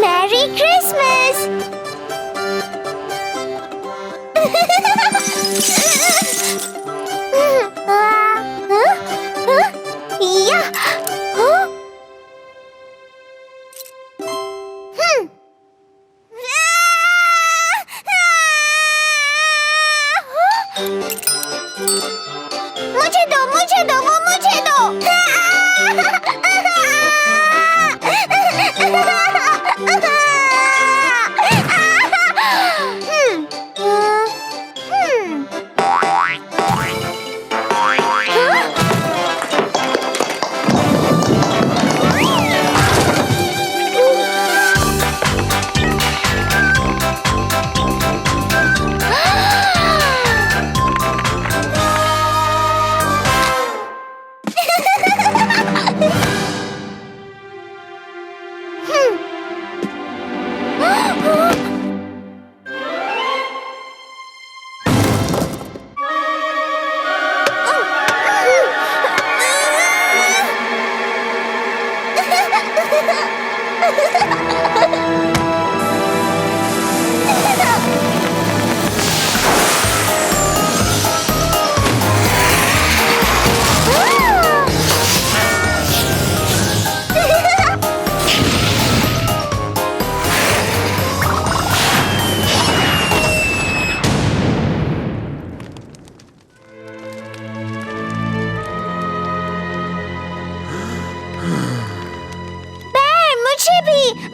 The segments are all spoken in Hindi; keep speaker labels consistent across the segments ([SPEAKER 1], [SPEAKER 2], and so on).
[SPEAKER 1] Merry Christmas. या मुझे दो, मुझे दो, वो मुझे दो।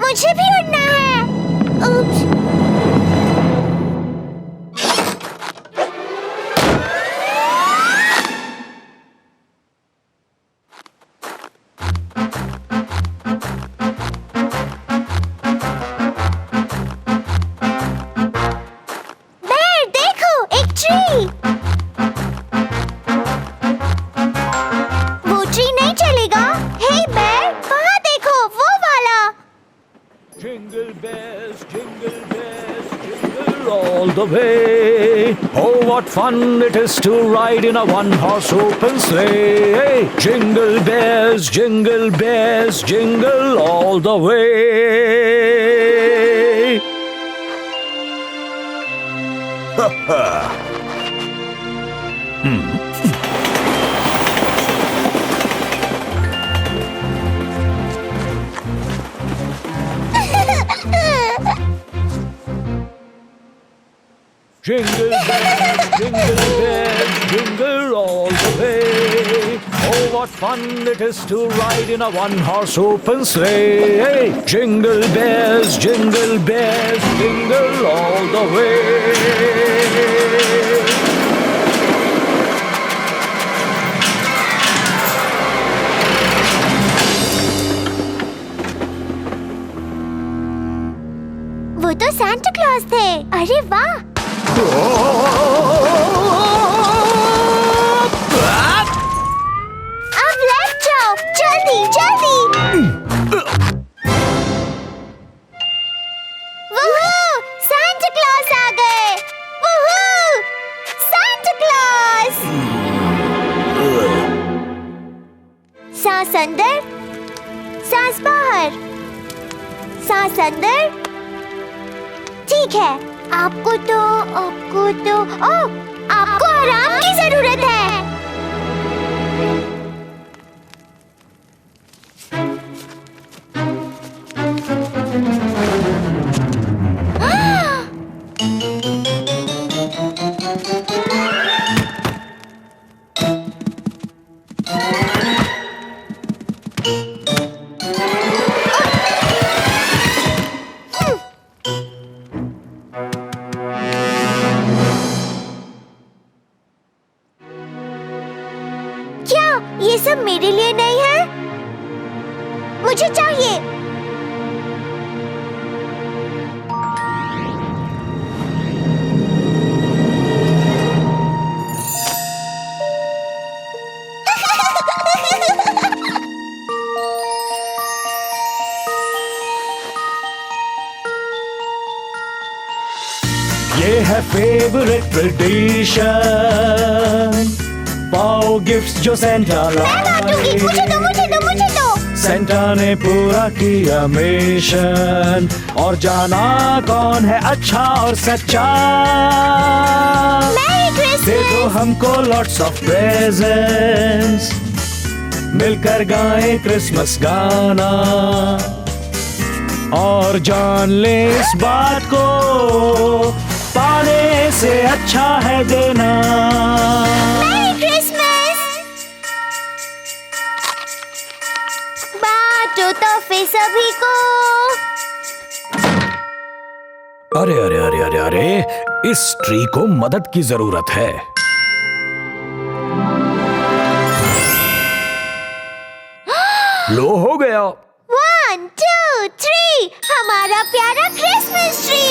[SPEAKER 1] मुझे भी उड़ना है। उप्स। बेर, देखो, एक ट्री। वो ट्री नहीं चलेगा। हे बेर, वहाँ देखो, वो वाला।
[SPEAKER 2] Jingle bells, jingle all the way. Oh, what fun it is to ride in a one-horse open sleigh. Jingle bells, jingle all the way. Ha ha. Jingle bells, jingle all the way. Oh, what fun it is to ride in a one-horse open sleigh. Jingle bells, jingle all the way.
[SPEAKER 1] वो तो सांता क्लॉज थे। अरे वाह। अब लेफ्ट जाओ, जल्दी जल्दी। वूहू, सांता क्लॉज आ गए। वूहू, सांता क्लॉज। सांस अंदर, सांस बाहर, सांस अंदर। ठीक है, आपको तो आपको आराम की जरूरत है। क्या ये सब मेरे लिए नहीं है? मुझे चाहिए।
[SPEAKER 2] ये है फेवरेट ट्रेडिशन, पाओ गिफ्ट्स जो सेंटा लाए।
[SPEAKER 1] मैं बांटूंगी, मुझे दो, मुझे दो, मुझे दो।
[SPEAKER 2] सेंटा ने पूरा किया मिशन और जाना कौन है अच्छा और सच्चा। दे दो हमको लॉट्स ऑफ प्रेजेंट्स, मिलकर गाएं क्रिसमस गाना और जान ले इस बात को, पाने से अच्छा है देना।
[SPEAKER 1] Merry Christmas. बांटो तोहफे सभी को।
[SPEAKER 2] अरे अरे अरे अरे अरे, इस ट्री को मदद की जरूरत है। लो हो गया।
[SPEAKER 1] 1 2 3 हमारा प्यारा क्रिसमस ट्री।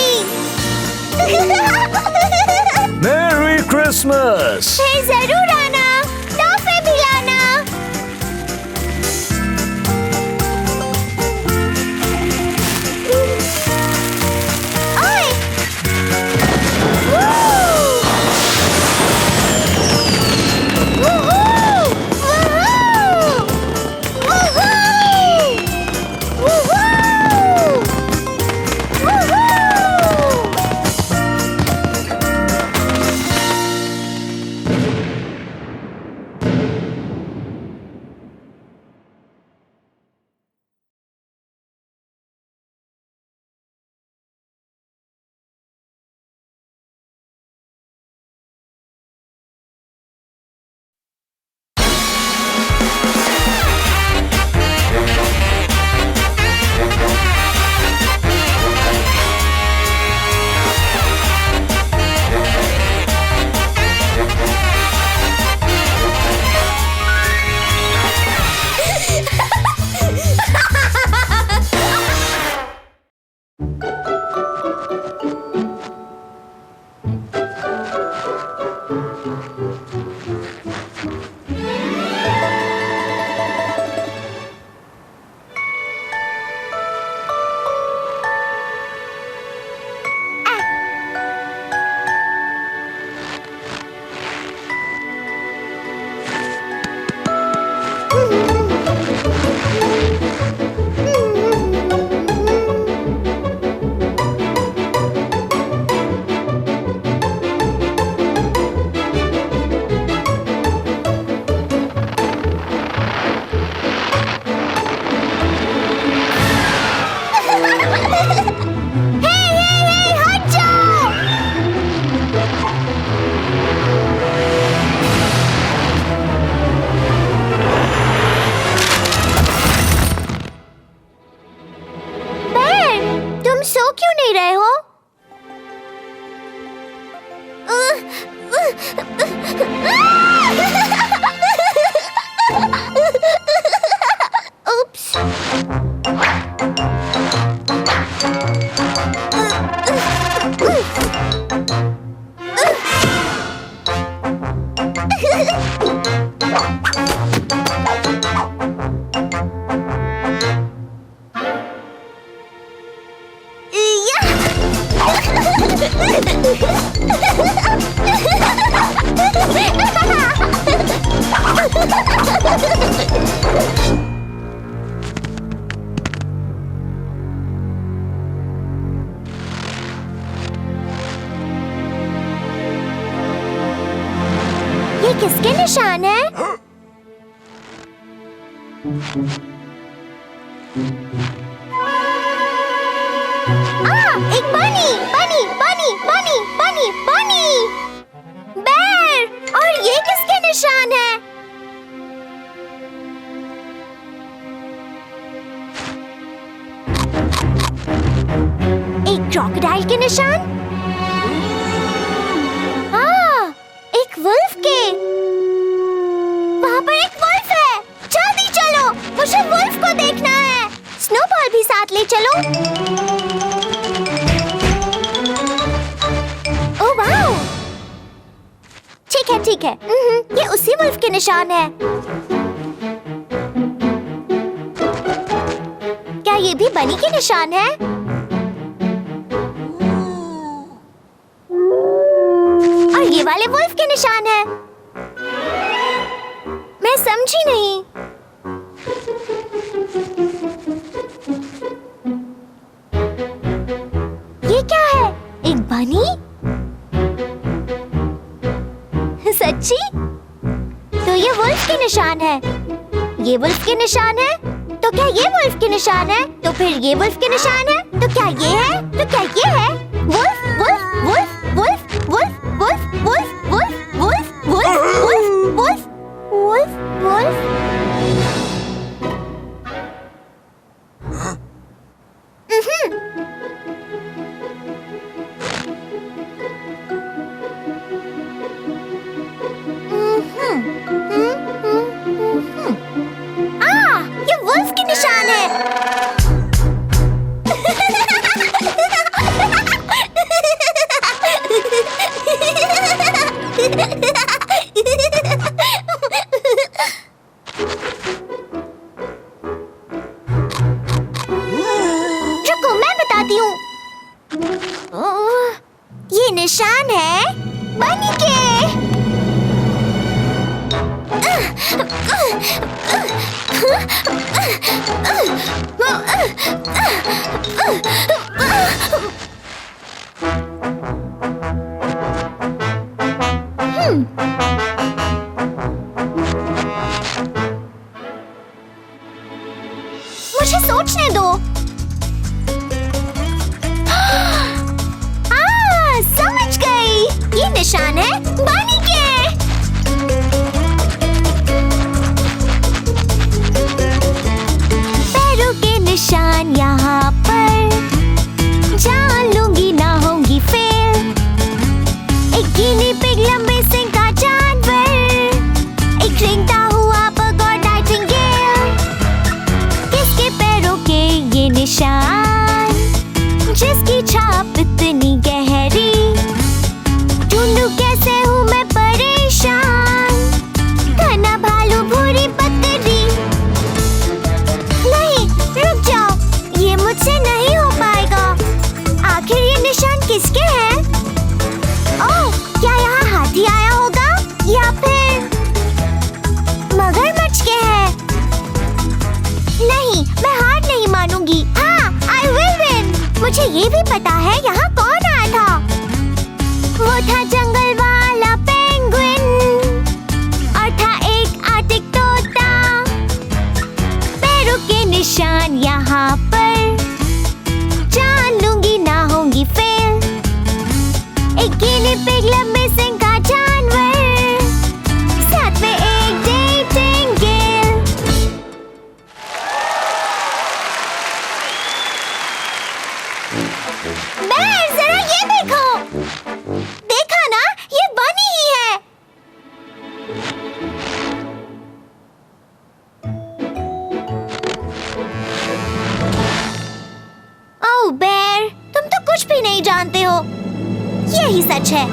[SPEAKER 2] मेरी क्रिसमस।
[SPEAKER 1] फिर जरूर आना, तोहफे भी लाना। ओए! वूहू! वूहू! वूहू! वूहू! ये किसके निशान है? एक बनी बनी बनी बनी बनी बनी बेर। और ये किसके निशान है? एक क्रोकोडाइल के निशान। एक वुल्फ के। वहाँ पर एक वुल्फ है। जल्दी चलो, मुझे वुल्फ को देखना है। स्नोबॉल भी साथ ले चलो। ओह वाओ, ठीक है ठीक है। ये उसी वुल्फ के निशान है। क्या ये भी बनी के निशान है? और ये वाले वुल्फ के निशान है। मैं समझी नहीं। ये वुल्फ के निशान है? तो क्या ये वुल्फ के निशान है? तो फिर ये वुल्फ के निशान है? तो क्या ये है? तो क्या ये है? Wolf wolf wolf wolf wolf wolf wolf wolf wolf wolf wolf wolf ये वुल्फ की निशान है। रुको, मैं बताती हूँ। ये निशान है बनी के। मुझे सोचने दो। समझ गई, ये निशान है बानी के। पैरों के निशान यहाँ पर, जान लूंगी ना होंगी फेल। एक गिनी पिग लंबे सिंग का जानवर, एक रेंगता हुआ बग और नाइटिंगेल। किसके पैरों के ये निशान, जिसकी छाप इतनी गहरी। ढूंढूं कैसे हूँ मैं परेशान, घना भालू भूरी बकरी। नहीं, रुक जाओ, ये मुझसे नहीं हो पाएगा। आखिर ये निशान किसके हैं? ओह, क्या यहाँ हाथी आया होगा या फिर मगरमच्छ के हैं? नहीं, मैं हार नहीं मानूंगी। हाँ, आई विल विन। मुझे ये भी पता है यहाँ कौन आया था। वो था जंगल वाला पेंगुइन, और था एक आर्टिक तोता। पैरों के निशान यहाँ पर, जान लूंगी ना होंगी फेल। एक गिनी पिग लंबे सिंग का जानवर, साथ में एक नाइटिंगेल। बेर, जरा ये देखो। देखा ना, ये बनी ही है। ओह बेर, तुम तो कुछ भी नहीं जानते हो। यही सच है।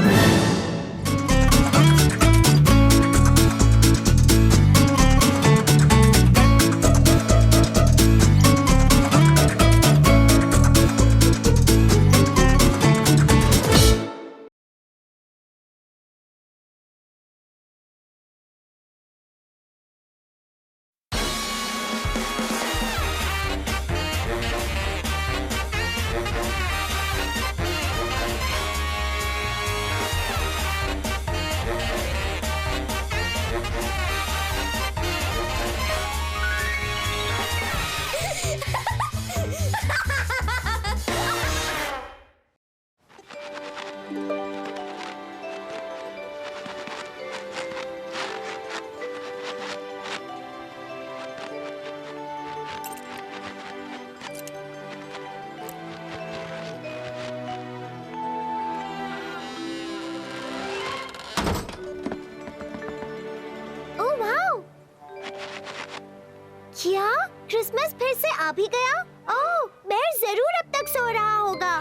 [SPEAKER 1] क्या क्रिसमस फिर से आ भी गया? ओह, बेर जरूर अब तक सो रहा होगा।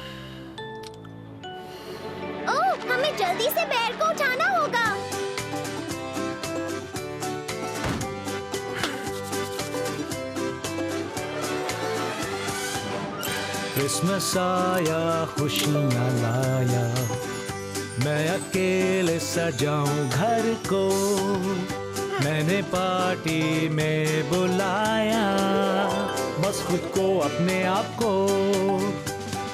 [SPEAKER 1] ओह, हमें जल्दी से बेर को उठाना होगा।
[SPEAKER 2] क्रिसमस आया खुशियाँ लाया, मैं अकेले सजाऊं घर को। मैंने पार्टी में बुलाया, बस खुद को अपने आप को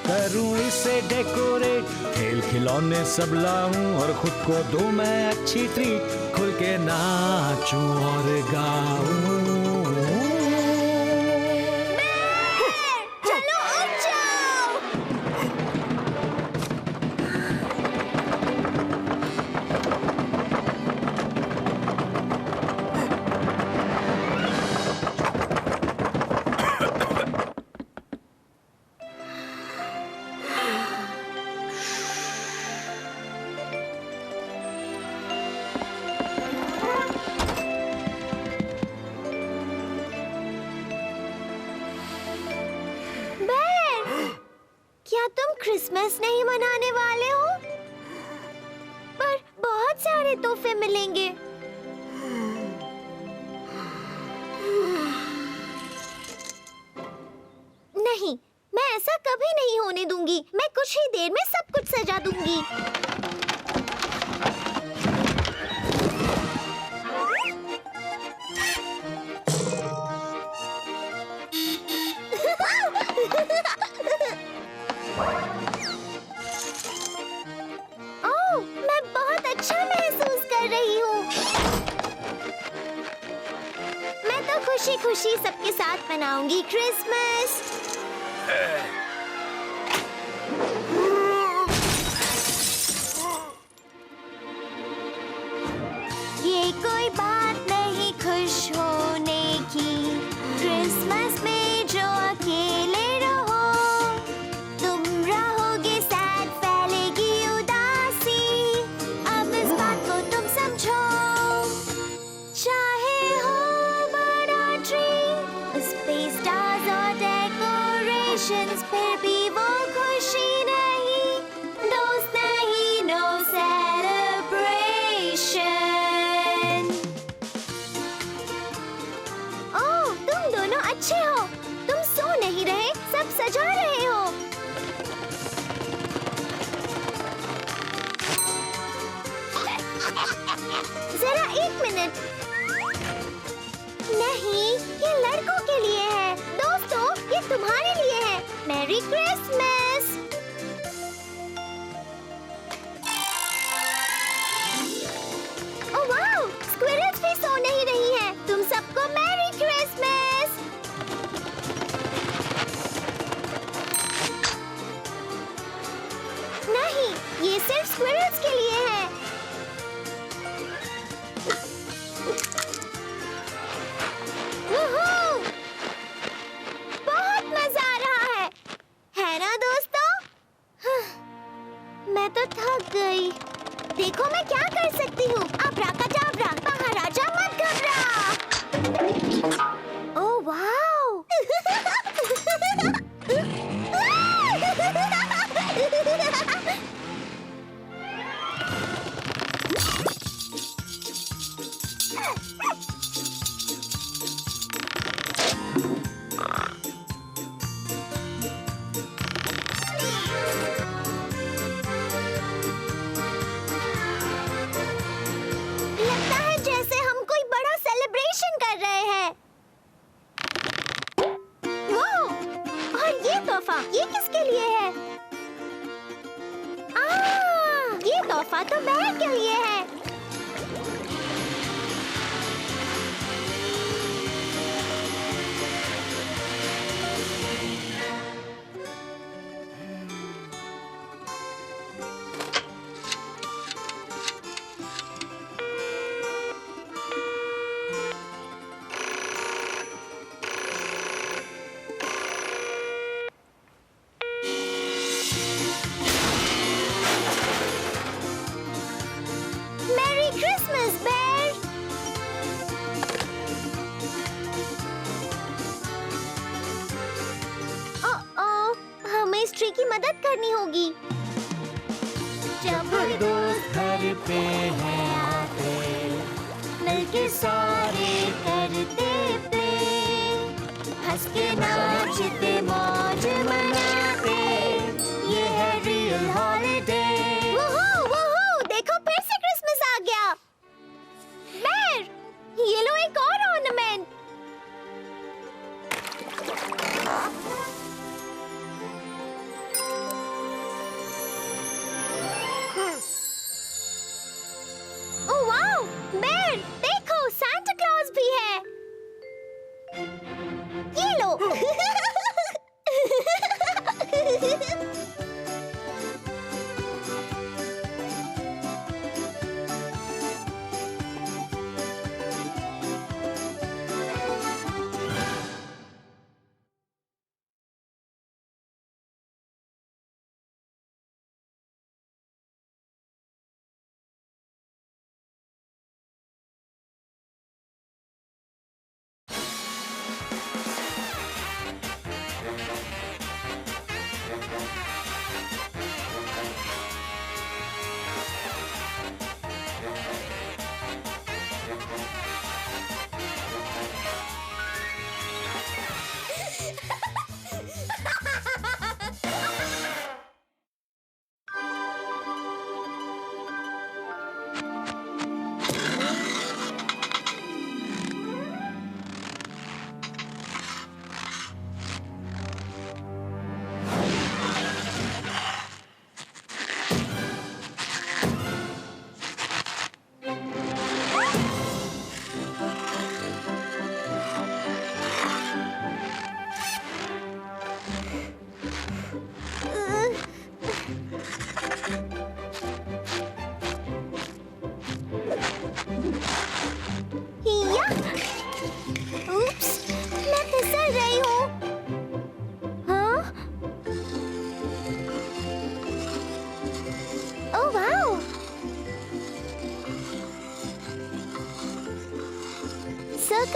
[SPEAKER 2] करूं इसे डेकोरेट। खेल खिलौने सब लाऊं और खुद को दूं मैं अच्छी ट्रीट। खुल के नाचूं और गाऊं।
[SPEAKER 1] क्रिसमस नहीं मनाने वाले हो? पर बहुत सारे तोहफे मिलेंगे। नहीं, मैं ऐसा कभी नहीं होने दूंगी। मैं कुछ ही देर में सब कुछ सजा दूंगी। ओह, मैं बहुत अच्छा महसूस कर रही हूँ। मैं तो खुशी-खुशी सबके साथ मनाऊंगी क्रिसमस। ये कोई बात नहीं खुश होने की, क्रिसमस में जो अकेले रहो, तुम रहोगे सैड, फैलेगी उदासी। अब इस बात को तुम समझो, चाहे हो बड़ा ट्री, स्पेस स्टार्स और डेकोरेशंस, फिर भी वो खुशी नहीं, दोस्त नहीं, नो सेलिब्रेशन। ओह, तुम दोनों अच्छे हो। तुम सो नहीं रहे, सब सजा रहे हो। जरा एक मिनट। नहीं, ये लड़कों के लिए है। दोस्तों, ये तुम्हारे लिए है। Merry Christmas. Oh wow, squirrels भी सो नहीं रही हैं। तुम सबको मैरी क्रिसमस। नहीं, ये सिर्फ स्क्विरल्स के लिए है। वूहू! बहुत मजा आ रहा है ना दोस्तों? मैं तो थक गई। देखो मैं क्या कर सकती हूँ। अब्राकडाब्रा, महाराजा मत घबरा। Oh wow! लगता है जैसे हम कोई बड़ा सेलिब्रेशन कर रहे हैं। वो, और ये तोहफा, ये किसके लिए है? ये तोहफा तो बैग के लिए है। मैरी क्रिसमस बेर। ओह, हमें इस ट्री की मदद करनी होगी। जब दोस्त घर पे हैं आते, मिलके सारे करते पे, हंस के नाचते मौज मनाते, ये है रियल हॉलिडे। देखो फिर से क्रिसमस आ गया। बेर, ये लो एक और ऑर्नामेंट। ओह वाओ, बेर, देखो सांता क्लॉज भी है। ये लो।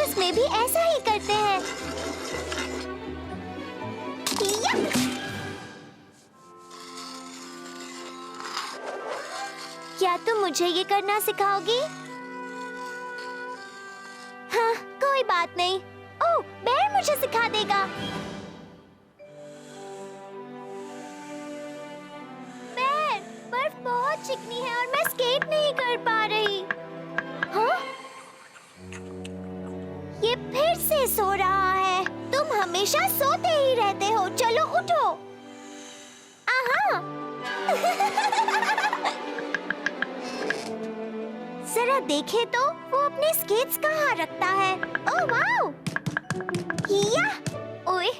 [SPEAKER 1] सर्कस में भी ऐसा ही करते हैं। क्या तुम मुझे ये करना सिखाओगी? हाँ, कोई बात नहीं। ओह, बेर मुझे सिखा देगा। बेर, बर्फ बहुत चिकनी है और मैं स्केट नहीं कर पा रही। हाँ? ये फिर से सो रहा है। तुम हमेशा सोते ही रहते हो। चलो उठो। आहा। जरा देखे तो वो अपने स्केट्स कहाँ रखता है। Oh wow! या! ओए!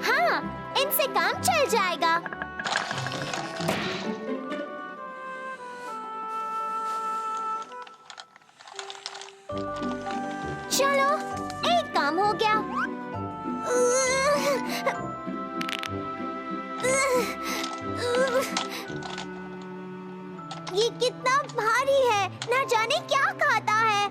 [SPEAKER 1] हाँ, इनसे काम चल जाएगा। चलो, एक काम हो गया। ये कितना भारी है, ना जाने क्या खाता है।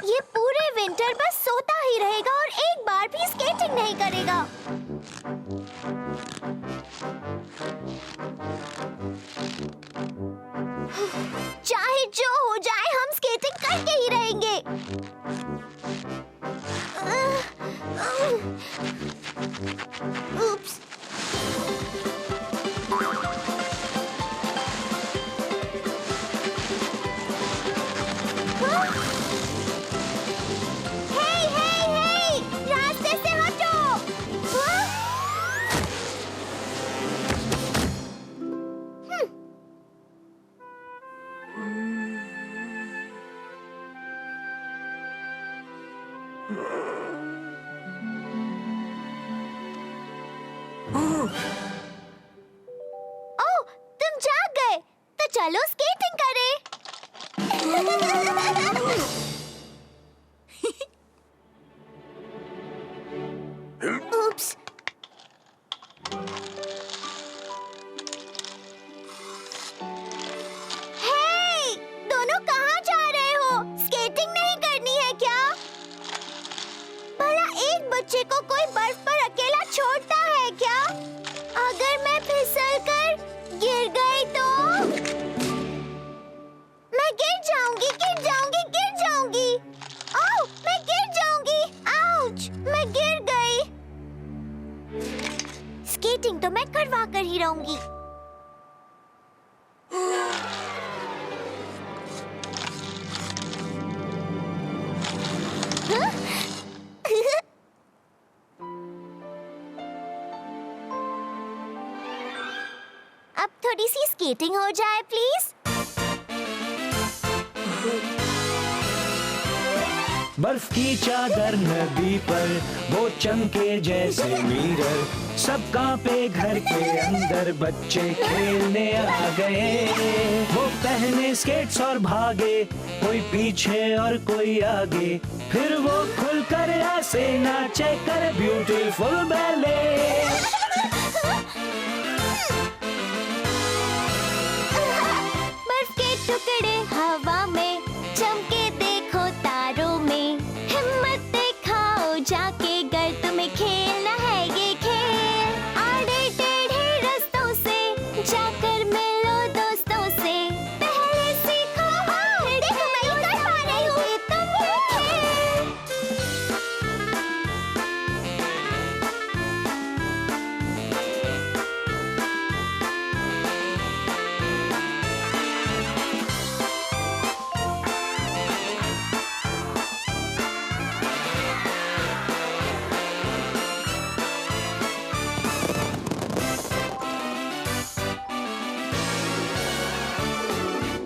[SPEAKER 1] ये पूरे विंटर बस सोता ही रहेगा और एक बार भी स्केटिंग नहीं करेगा। चाहे जो हो जाए, हम स्केटिंग करके ही रहेंगे। उप्स। हे, हे, हे! रास्ते से हटो! ओह, तुम जाग गए। तो चलो स्केटिंग करें। उप्स। हे, दोनों कहाँ जा रहे हो? स्केटिंग नहीं करनी है क्या? भला एक बच्चे को कोई बर्फ पर अकेला छोड़ता है क्या? अगर मैं फिसलकर गिर गई तो मैं गिर जाऊंगी, गिर जाऊंगी, गिर जाऊंगी। ओह, मैं गिर जाऊंगी। आउच, मैं गिर गई। स्केटिंग तो मैं करवा कर ही रहूंगी। अब थोड़ी सी स्केटिंग हो जाए प्लीज।
[SPEAKER 2] बर्फ की चादर नदी पर वो चमके जैसे मिरर, सब कांपे घर के अंदर, बच्चे खेलने आ गए। वो पहने स्केट्स और भागे, कोई पीछे और कोई आगे, फिर वो खुलकर ऐसे नाचे कर ब्यूटीफुल बैले।
[SPEAKER 1] बर्फ के टुकड़े हवा में चमके, देखो तारों में। हिम्मत दिखाओ जाके, गर तुम्हें खेलना है ये खेल। आड़े टेढ़े रास्तों से जाकर मिलो दोस्तों से। पहले सीखो, देखो मैं ये कर पा रही हूँ। तुम ये खेल।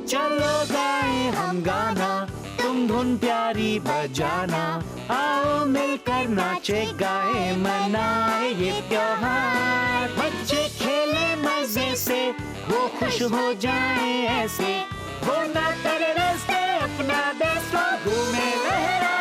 [SPEAKER 2] चलो गाएं हम गाना, तुम धुन प्यारी बजाना। आओ मिलकर नाचे गाए, मनाए ये त्योहार। बच्चे खेले मजे से, वो खुश हो जाए ऐसे, वो ना करे रास्ते अपना बेस्ट और घूमे लहराए।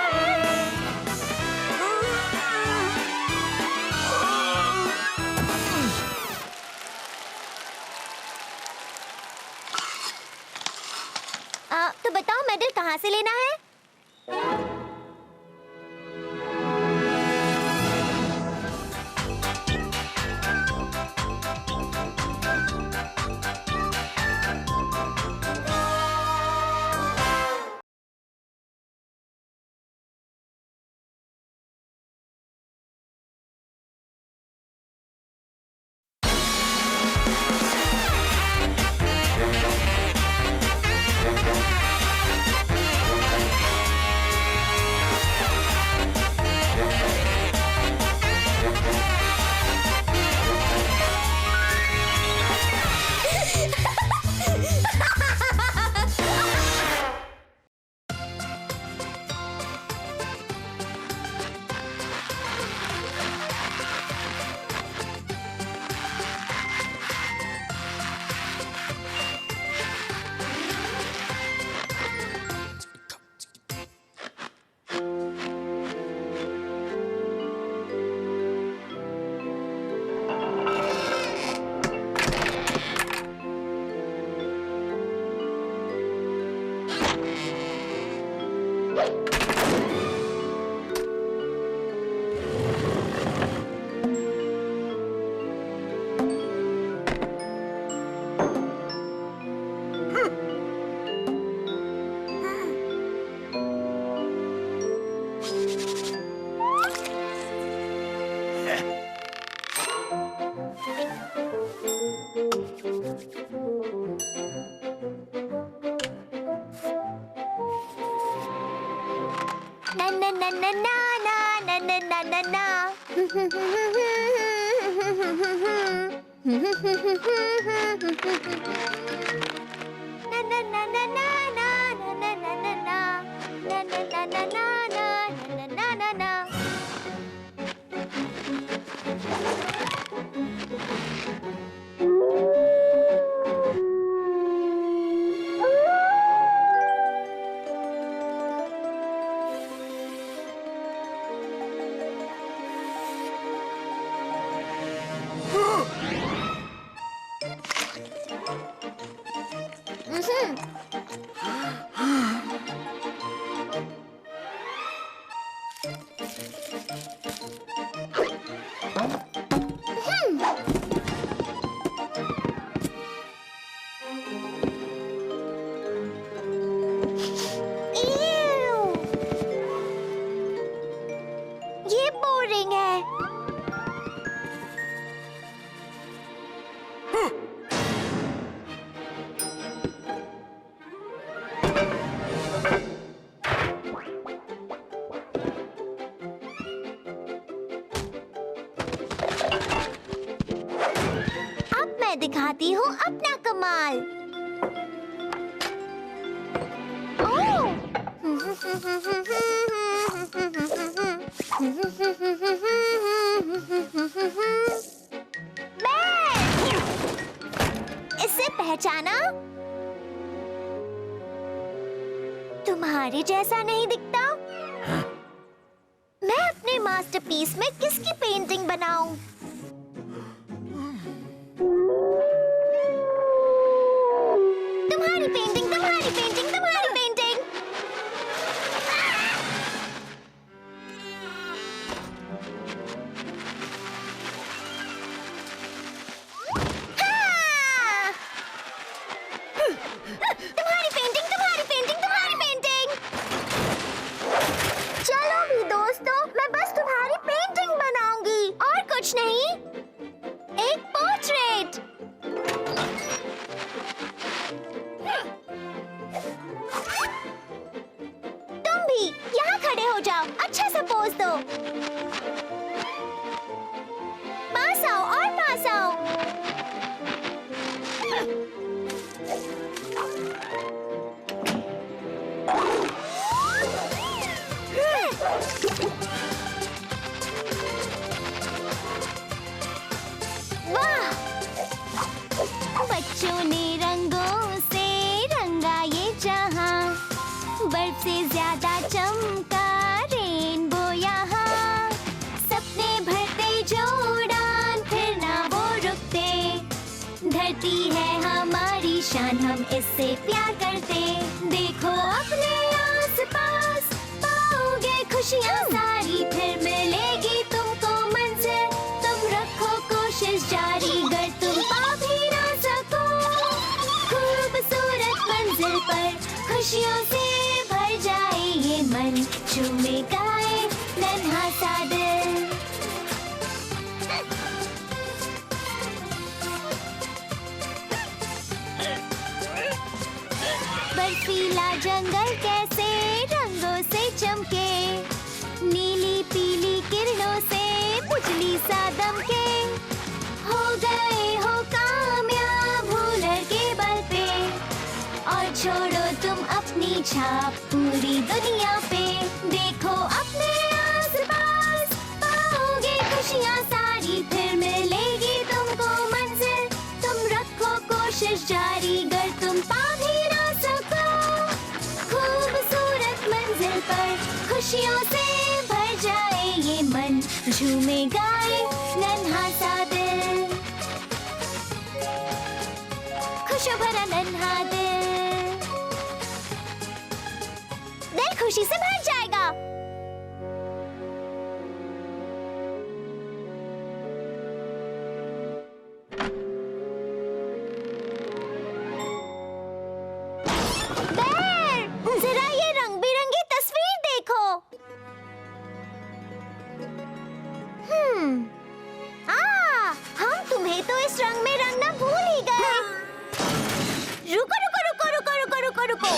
[SPEAKER 1] तो बताओ मेडल कहाँ से लेना है? ना ना ना ना ना ना ना ना ना ना ये बोरिंग है। अब मैं दिखाती हूँ अपना कमाल। इसे पहचाना? तुम्हारे जैसा नहीं दिखता। मैं अपने मास्टरपीस में किसकी पेंटिंग बनाऊं? तुम्हारी पेंटिंग, तुम्हारी पेंटिंग, तुम्हारी पेंटिंग। तुम्हारी पेंटिंग, तुम्हारी पेंटिंग, तुम्हारी पेंटिंग। चलो भी दोस्तों, मैं बस तुम्हारी पेंटिंग बनाऊंगी और कुछ नहीं। एक पोर्ट्रेट। तुम भी यहाँ खड़े हो जाओ, अच्छा सा पोज दो। पास आओ और पास आओ। वाह! बच्चों ने रंगों से रंगा ये बर्फ से ज्यादा चमका रेनबो यहाँ। सपने भरते जो उड़ान फिर ना वो रुकते। धरती है हमारी शान, हम इससे प्यार करते। देखो अपने आस-पास, पाओगे खुशियाँ सारी, फिर मिलेगी तुमको मंजिल। तुम रखो कोशिश जारी, गर तुम पा भी ना सको खूबसूरत मंजिल पर, खुशियों से भर जाए ये मन, झूमे गाए नन्हा सा दिल। बर्फीला जंगल कैसे रंगों से चमके, नीली पीली किरणों से बिजली सा दमके। हो गए हो कामयाब हुनर के बल पे, और छोड़ो तुम अपनी छाप पूरी दुनिया पे। देखो अपने आस-पास, पाओगे खुशियाँ सारी, फिर मिलेगी तुमको मंजिल। तुम रखो कोशिश जारी, गर तुम पा भी ना सको खूबसूरत मंजिल पर, खुशियों से भर जाए ये मन, झूमे गाए नन्हा सा दिल। खुशियों भरा नन्हा दिल, दिल खुशी से भर जाएगा। जरा ये रंग बिरंगी तस्वीर देखो। हम तुम्हें तो इस रंग में रंगना भूल ही गए। रुको रुको रुको रुको रुको रुको रुको।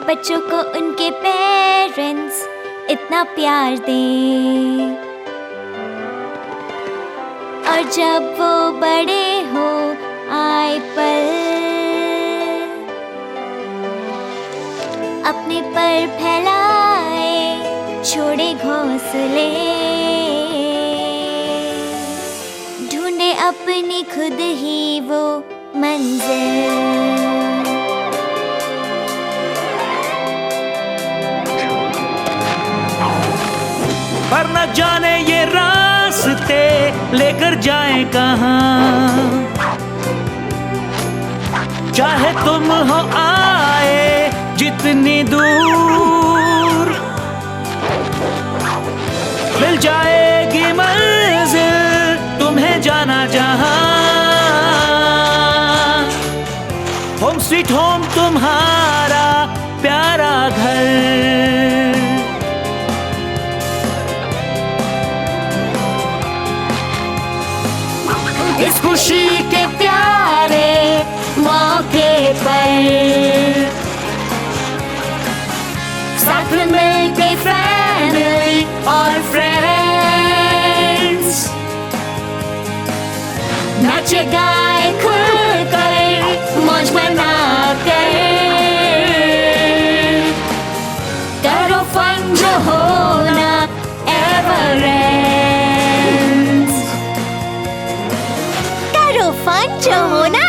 [SPEAKER 1] बच्चों को उनके पेरेंट्स इतना प्यार दें, और जब वो बड़े हो आए पल, अपने पर फैलाए छोड़े घोंसले, ढूंढे अपनी खुद ही वो मंजिल।
[SPEAKER 2] पर न जाने ये रास्ते लेकर जाएं कहाँ, चाहे तुम हो आए जितनी दूर, मिल जाएगी मंजिल तुम्हें जाना जहाँ। होम स्वीट होम तुम्हारा प्यारा घर, इस खुशी के प्यारे मौके पर साथ मिलके फैमिली और फ्रेंड्स नाचे गाए खुलकर मौज मनाकर, करो फन जो होना एवर
[SPEAKER 1] फन जो होना